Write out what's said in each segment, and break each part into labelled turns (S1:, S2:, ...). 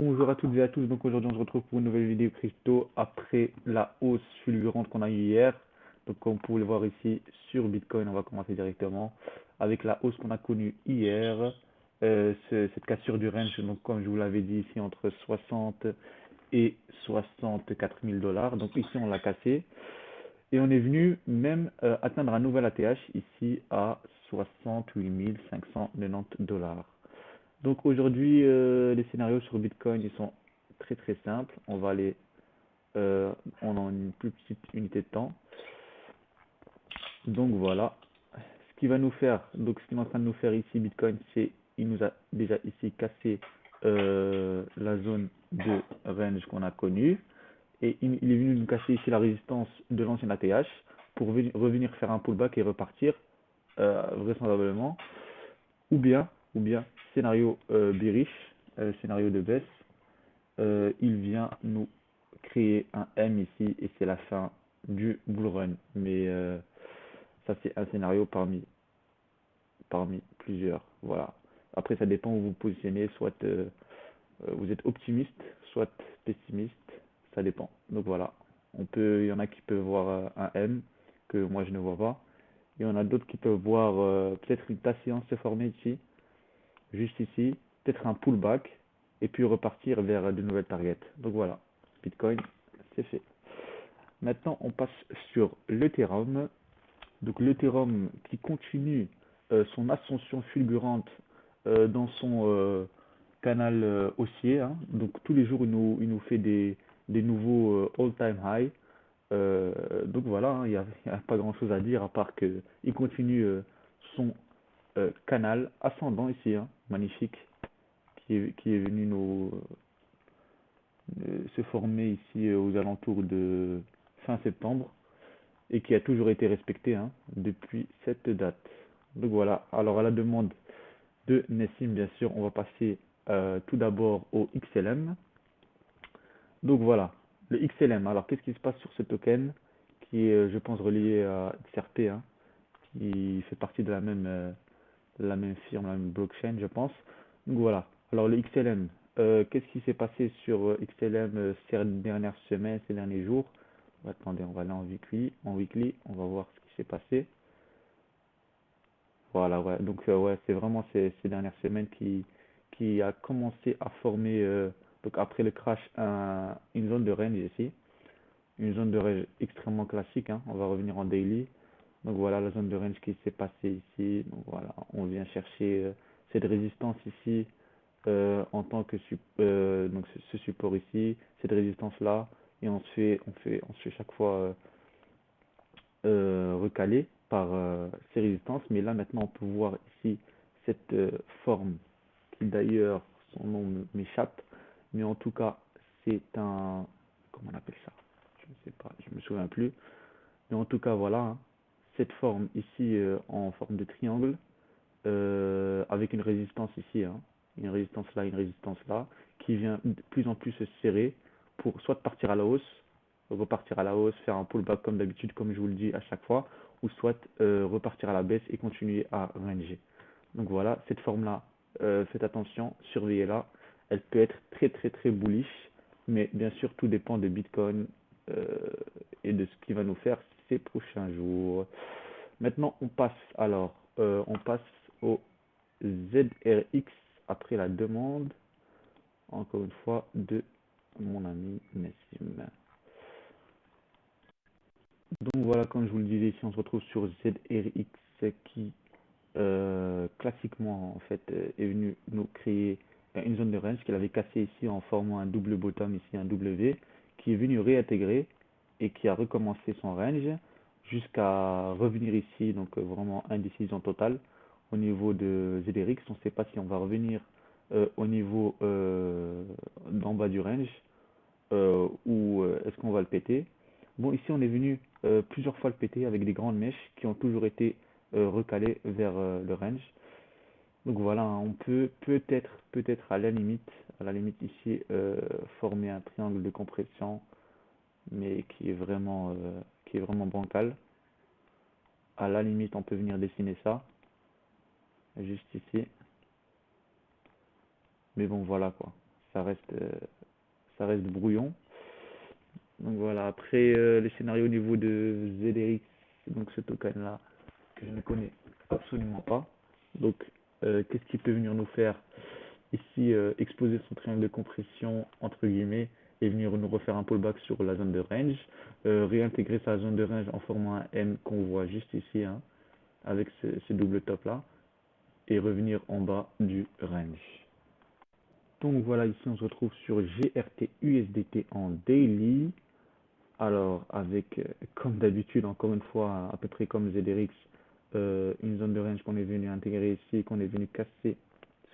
S1: Bonjour à toutes et à tous. Donc aujourd'hui on se retrouve pour une nouvelle vidéo crypto après la hausse fulgurante qu'on a eue hier. Donc comme vous pouvez le voir ici sur Bitcoin, on va commencer directement avec la hausse qu'on a connue hier. Cette cassure du range, donc comme je vous l'avais dit ici entre 60 et 64 000 dollars. Donc ici on l'a cassé et on est venu même atteindre un nouvel ATH ici à 68 590 dollars. Donc aujourd'hui, les scénarios sur Bitcoin, ils sont très très simples. Euh, on a une plus petite unité de temps. Donc voilà, ce qu'il est en train de nous faire ici, Bitcoin, c'est, il nous a déjà ici cassé la zone de range qu'on a connue. Et il est venu nous casser ici la résistance de l'ancien ATH pour revenir faire un pullback et repartir, vraisemblablement. Ou bien, scénario bearish, scénario de baisse, il vient nous créer un M ici et c'est la fin du bull run. Mais ça c'est un scénario parmi plusieurs. Voilà. Après ça dépend où vous vous positionnez, soit vous êtes optimiste, soit pessimiste, ça dépend. Donc voilà. Il y en a qui peuvent voir un M que moi je ne vois pas. Il y en a d'autres qui peuvent voir peut-être une tasse séance se former ici, juste ici, peut-être un pullback, et puis repartir vers de nouvelles targets. Donc voilà, Bitcoin, c'est fait. Maintenant, on passe sur l'Ethereum. Donc l'Ethereum qui continue son ascension fulgurante dans son canal haussier, hein. Donc tous les jours, il nous fait des nouveaux all-time high. Donc voilà, hein, il y a pas grand-chose à dire à part qu'il continue son canal ascendant ici, hein, magnifique, qui est venu se former ici aux alentours de fin septembre et qui a toujours été respecté, hein, depuis cette date. Donc voilà, alors à la demande de Nessim, bien sûr, on va passer tout d'abord au XLM. Donc voilà, le XLM, alors qu'est-ce qui se passe sur ce token qui est, je pense, relié à XRP, hein, qui fait partie de la même firme, la même blockchain, je pense. Donc voilà. Alors le XLM, qu'est-ce qui s'est passé sur XLM ces dernières semaines, ces derniers jours? Attendez, on va aller en weekly, on va voir ce qui s'est passé. Voilà, ouais. Donc ouais, c'est vraiment ces dernières semaines qui a commencé à former, donc après le crash, une zone de range ici, une zone de range extrêmement classique, hein. On va revenir en daily. Donc voilà la zone de range qui s'est passée ici. Donc voilà, on vient chercher cette résistance ici en tant que donc ce support ici, cette résistance là, et on se fait chaque fois recaler par ces résistances. Mais là maintenant on peut voir ici cette forme qui d'ailleurs son nom m'échappe, mais en tout cas c'est un, comment on appelle ça? Je ne sais pas, je me souviens plus. Mais en tout cas voilà, hein, cette forme ici en forme de triangle avec une résistance ici, hein, une résistance là, qui vient de plus en plus se serrer pour soit partir à la hausse, repartir à la hausse, faire un pullback comme d'habitude, comme je vous le dis à chaque fois, ou soit repartir à la baisse et continuer à ranger. Donc voilà, cette forme-là, faites attention, surveillez-la. Elle peut être très très très bullish, mais bien sûr tout dépend de Bitcoin euh, et de ce qu'il va nous faire ces prochains jours. Maintenant, on passe au ZRX après la demande, encore une fois, de mon ami Nassim. Donc voilà, comme je vous le disais, ici on se retrouve sur ZRX qui classiquement en fait est venu nous créer une zone de range qu'il avait cassée ici en formant un double bottom ici, un W, qui est venu réintégrer et qui a recommencé son range jusqu'à revenir ici, donc vraiment indécision totale au niveau de ZRX. On ne sait pas si on va revenir au niveau d'en bas du range ou est-ce qu'on va le péter. Bon, ici on est venu plusieurs fois le péter avec des grandes mèches qui ont toujours été recalées vers le range. Donc voilà, hein, on peut peut-être à la limite ici former un triangle de compression, mais qui est vraiment bancal. À la limite, on peut venir dessiner ça juste ici. Mais bon, voilà quoi. ça reste brouillon. Donc voilà, après les scénarios au niveau de ZRX, donc ce token-là, que je ne connais absolument pas. Donc, qu'est-ce qu'il peut venir nous faire ici? Exposer son triangle de compression, entre guillemets, et venir nous refaire un pullback sur la zone de range. Réintégrer sa zone de range en formant un M qu'on voit juste ici, hein, avec ce double top là, et revenir en bas du range. Donc voilà, ici on se retrouve sur GRT USDT en daily. Alors avec, comme d'habitude, encore une fois, à peu près comme ZRX, une zone de range qu'on est venu intégrer ici, qu'on est venu casser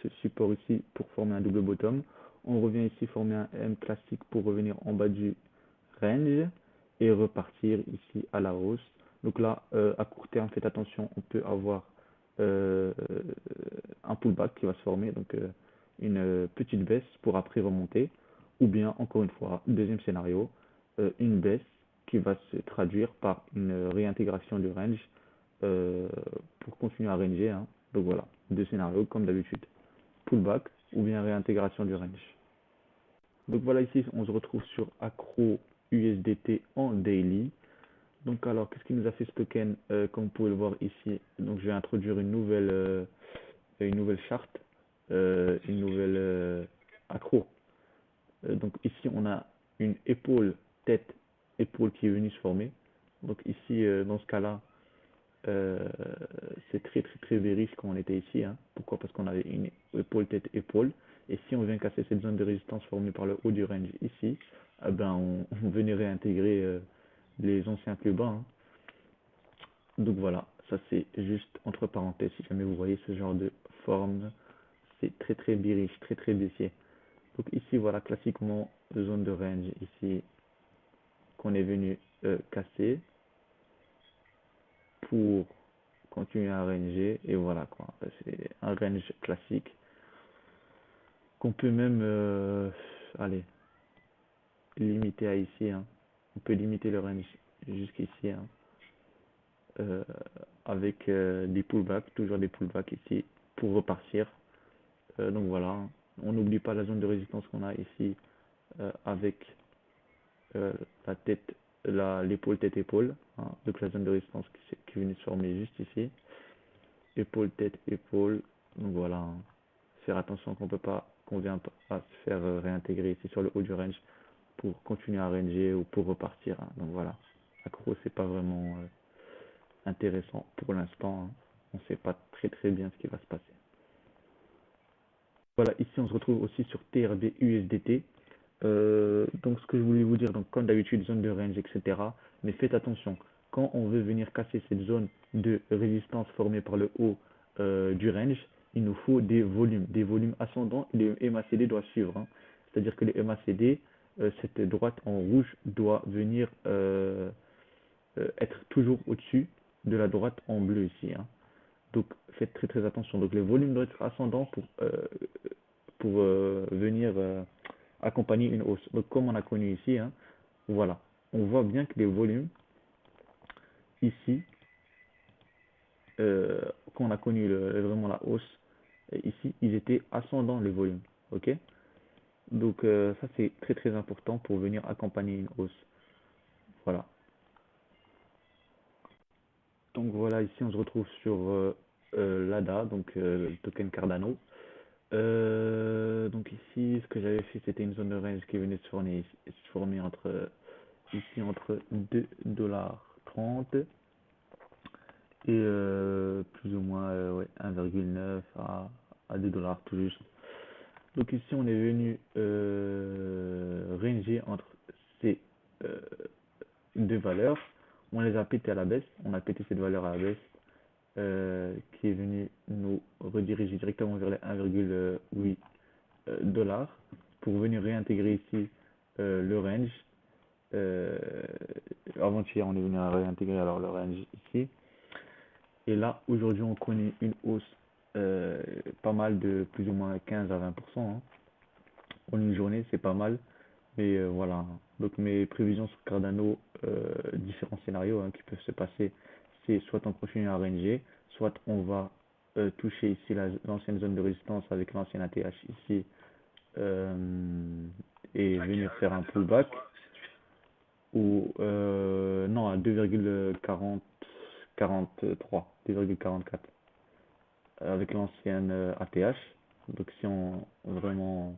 S1: ce support ici pour former un double bottom. On revient ici former un M classique pour revenir en bas du range et repartir ici à la hausse. Donc là, à court terme, faites attention, on peut avoir euh, un pullback qui va se former, donc une petite baisse pour après remonter, ou bien encore une fois, deuxième scénario, une baisse qui va se traduire par une réintégration du range pour continuer à ranger, hein. Donc voilà, deux scénarios comme d'habitude, pullback ou bien réintégration du range. Donc voilà, ici on se retrouve sur Accro USDT en daily. Donc alors, qu'est-ce qui nous a fait ce token? Comme vous pouvez le voir ici, donc je vais introduire une nouvelle charte, une nouvelle accro. Donc ici on a une épaule, tête, épaule qui est venue se former. Donc ici, dans ce cas-là, euh, c'est très bearish quand on était ici, hein. Pourquoi? Parce qu'on avait une épaule, tête, épaule. Et si on vient casser cette zone de résistance formée par le haut du range ici, eh ben on venait réintégrer les anciens plus bas, hein. Donc voilà, ça c'est juste entre parenthèses, si jamais vous voyez ce genre de forme, c'est très bearish, très baissier. Donc ici voilà, classiquement, zone de range ici qu'on est venu casser pour continuer à ranger, et voilà quoi, c'est un range classique qu'on peut même allez, limiter à ici, hein. On peut limiter le range jusqu'ici, hein. euh, avec des pullbacks, toujours des pullbacks ici pour repartir. Donc voilà, on n'oublie pas la zone de résistance qu'on a ici avec euh, la tête, l'épaule tête épaule, hein. Donc la zone de résistance qui est venue se former juste ici, épaule tête épaule. Donc voilà, hein. Faire attention qu'on vient pas se faire réintégrer ici sur le haut du range pour continuer à ranger ou pour repartir, hein. Donc voilà, accro c'est pas vraiment intéressant pour l'instant, hein. On ne sait pas très bien ce qui va se passer. Voilà, ici on se retrouve aussi sur TRB USDT. Donc ce que je voulais vous dire, donc comme d'habitude, zone de range, etc. Mais faites attention, quand on veut venir casser cette zone de résistance formée par le haut du range, il nous faut des volumes ascendants, et le MACD doit suivre, hein. C'est-à-dire que le MACD, cette droite en rouge, doit venir être toujours au-dessus de la droite en bleu ici, hein. Donc faites très attention. Donc les volumes doivent être ascendants pour venir accompagner une hausse. Donc comme on a connu ici, hein, voilà. On voit bien que les volumes ici, quand on a connu vraiment la hausse, ici, ils étaient ascendants les volumes. Ok? Donc ça c'est très important pour venir accompagner une hausse. Voilà. Donc voilà, ici on se retrouve sur l'ADA, donc le token Cardano. Donc ici, ce que j'avais fait, c'était une zone de range qui venait se former ici entre 2,30 $ et plus ou moins ouais, 1,9 à 2 dollars tout juste. Donc ici, on est venu ranger entre ces euh, deux valeurs. On les a pété à la baisse. On a pété cette valeur à la baisse qui est venue nous rediriger directement vers les 1,8 dollars pour venir réintégrer ici le range. Euh, Avant-hier, on est venu à réintégrer alors le range ici. Et là, aujourd'hui, on connaît une hausse pas mal de plus ou moins 15 à 20%, hein. En une journée, c'est pas mal. Mais voilà. Donc mes prévisions sur Cardano, différents scénarios hein, qui peuvent se passer, c'est soit on continue à ranger, soit on va toucher ici l'ancienne zone de résistance avec l'ancienne ATH ici euh, et venir faire un pullback ou non à 2,43, 2,44 avec l'ancienne ATH. Donc si on vraiment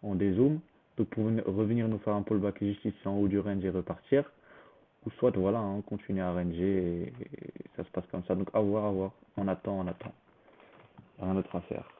S1: on dézoome, donc pour revenir nous faire un pullback juste ici en haut du range et repartir, ou soit voilà, hein, continuer à ranger et ça se passe comme ça. Donc à voir, on attend, rien d'autre à faire.